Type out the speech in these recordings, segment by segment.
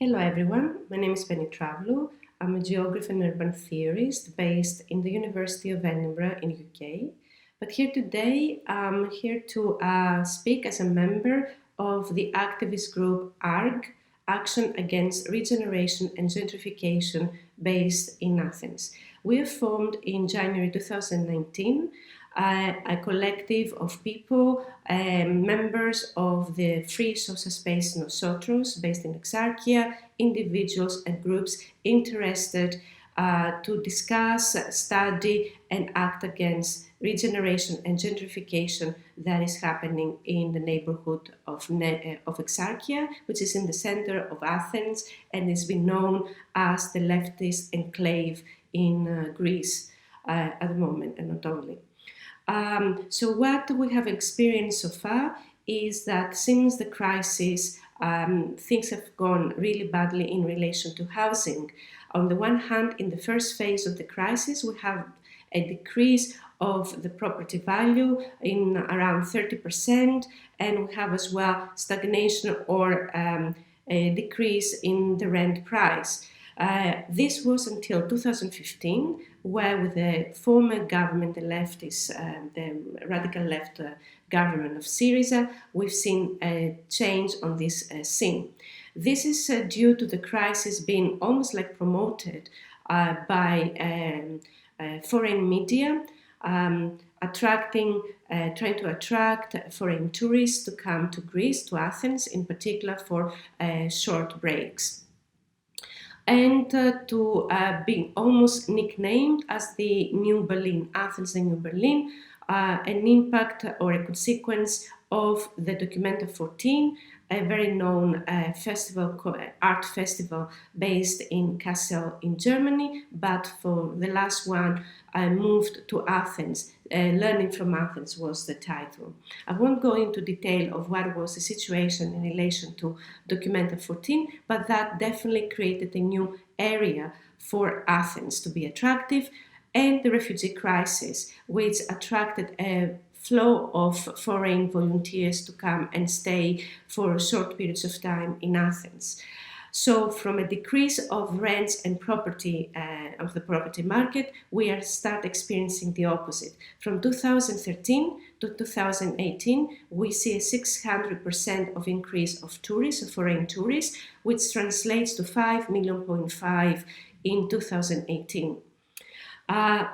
Hello everyone, my name is Penny Travlou. I'm a geographer and urban theorist based in the University of Edinburgh in UK. But here today, I'm here to speak as a member of the activist group AARG, Action Against Regeneration and Gentrification, based in Athens. We are formed in January 2019, a collective of people, members of the free social space Nosotros, based in García, individuals and groups interested to discuss, study, and act against regeneration and gentrification that is happening in the neighborhood of Exarchia, which is in the center of Athens and has been known as the leftist enclave in Greece at the moment, and not only. So what we have experienced so far is that since the crisis, things have gone really badly in relation to housing. On the one hand, in the first phase of the crisis, we have a decrease of the property value in around 30%, and we have as well stagnation or a decrease in the rent price. This was until 2015, where with the former government, the leftist, the radical left government of Syriza, we've seen a change on this scene. This is due to the crisis being almost like promoted by foreign media, trying to attract foreign tourists to come to Greece, to Athens, in particular for short breaks. And to be almost nicknamed as the New Berlin, Athens the New Berlin, an impact or a consequence of the Documenta 14, a very known art festival based in Kassel in Germany, but for the last one moved to Athens. Learning from Athens was the title. I won't go into detail of what was the situation in relation to Documenta 14, but that definitely created a new area for Athens to be attractive, and the refugee crisis, which attracted a flow of foreign volunteers to come and stay for short periods of time in Athens. So from a decrease of rents and property of the property market, we start experiencing the opposite. From 2013 to 2018, we see a 600% of increase of tourists, of foreign tourists, which translates to 5.5 million in 2018.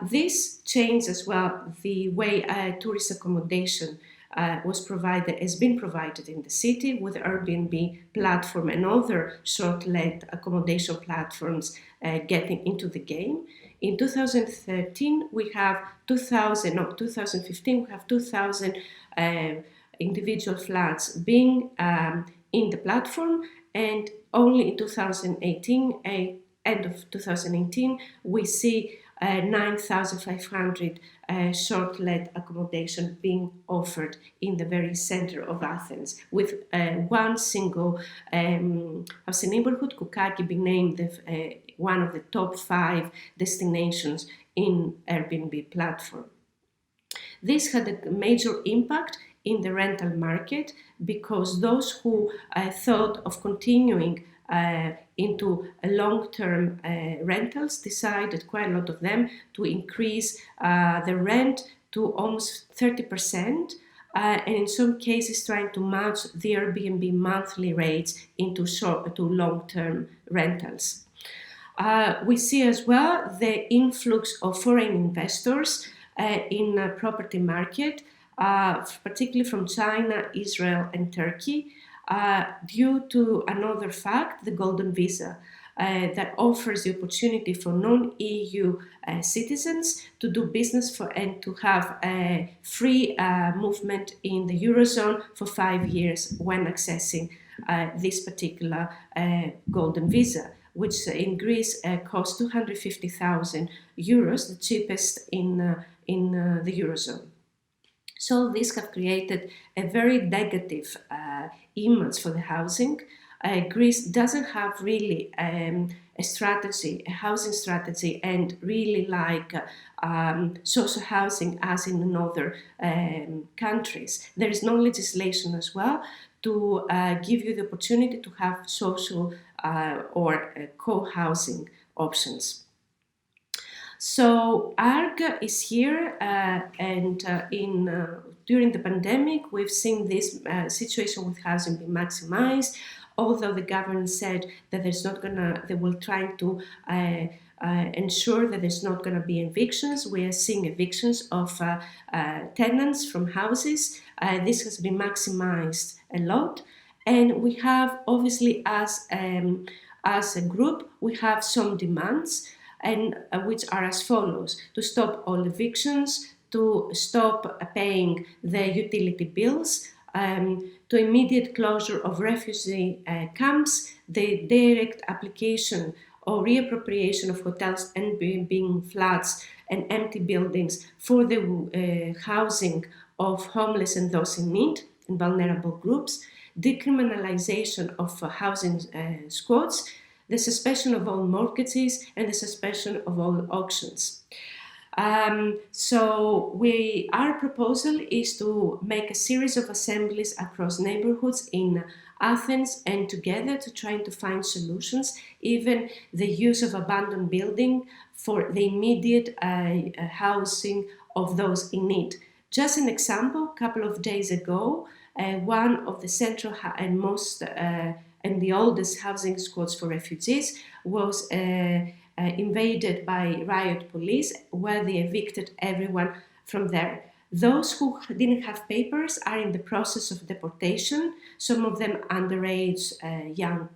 This changed as well the way tourist accommodation has been provided in the city, with Airbnb platform and other short-let accommodation platforms getting into the game. In 2015, we have 2,000 individual flats being in the platform, and only in 2018, end of 2018, we see 9,500 short-let accommodation being offered in the very center of Athens, with one single housing neighborhood, Koukaki, being named one of the top 5 destinations in Airbnb platform. This had a major impact in the rental market, because those who thought of continuing into long-term rentals decided, quite a lot of them, to increase the rent to almost 30%, and in some cases trying to match the Airbnb monthly rates into long-term rentals. We see as well the influx of foreign investors in the property market, particularly from China, Israel, and Turkey, due to another fact, the Golden Visa, that offers the opportunity for non-EU citizens to do business and to have a free movement in the Eurozone for 5 years when accessing this particular Golden Visa, which in Greece costs 250,000 euros, the cheapest in the Eurozone. So these have created a very negative image for the housing. Greece doesn't have really a housing strategy, and really like social housing as in other countries. There is no legislation as well to give you the opportunity to have social or co-housing options. So AARG is here, and during the pandemic, we've seen this situation with housing be maximized. Although the government said that they will try to ensure that there's not going to be evictions. We are seeing evictions of tenants from houses. This has been maximized a lot, and we have obviously as a group we have some demands, and which are as follows: to stop all evictions, to stop paying the utility bills, to immediate closure of refugee camps, the direct application or reappropriation of hotels and being flats and empty buildings for the housing of homeless and those in need and vulnerable groups, decriminalization of housing squads, the suspension of all mortgages, and the suspension of all auctions. So our proposal is to make a series of assemblies across neighborhoods in Athens and together to try to find solutions, even the use of abandoned building for the immediate housing of those in need. Just an example, a couple of days ago, one of the central and most and the oldest housing squads for refugees was invaded by riot police, where they evicted everyone from there. Those who didn't have papers are in the process of deportation, some of them underage young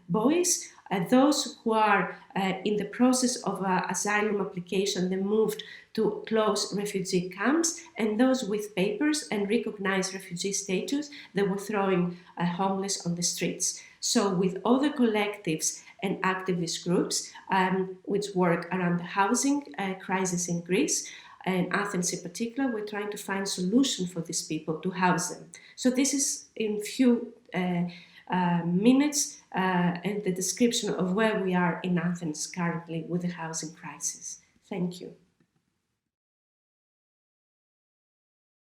boys. Those who are in the process of asylum application, they moved to close refugee camps, and those with papers and recognized refugee status, they were throwing homeless on the streets. So with other collectives and activist groups which work around the housing crisis in Greece, and Athens in particular, we're trying to find solutions for these people to house them. So this is in few minutes and the description of where we are in Athens currently with the housing crisis. Thank you.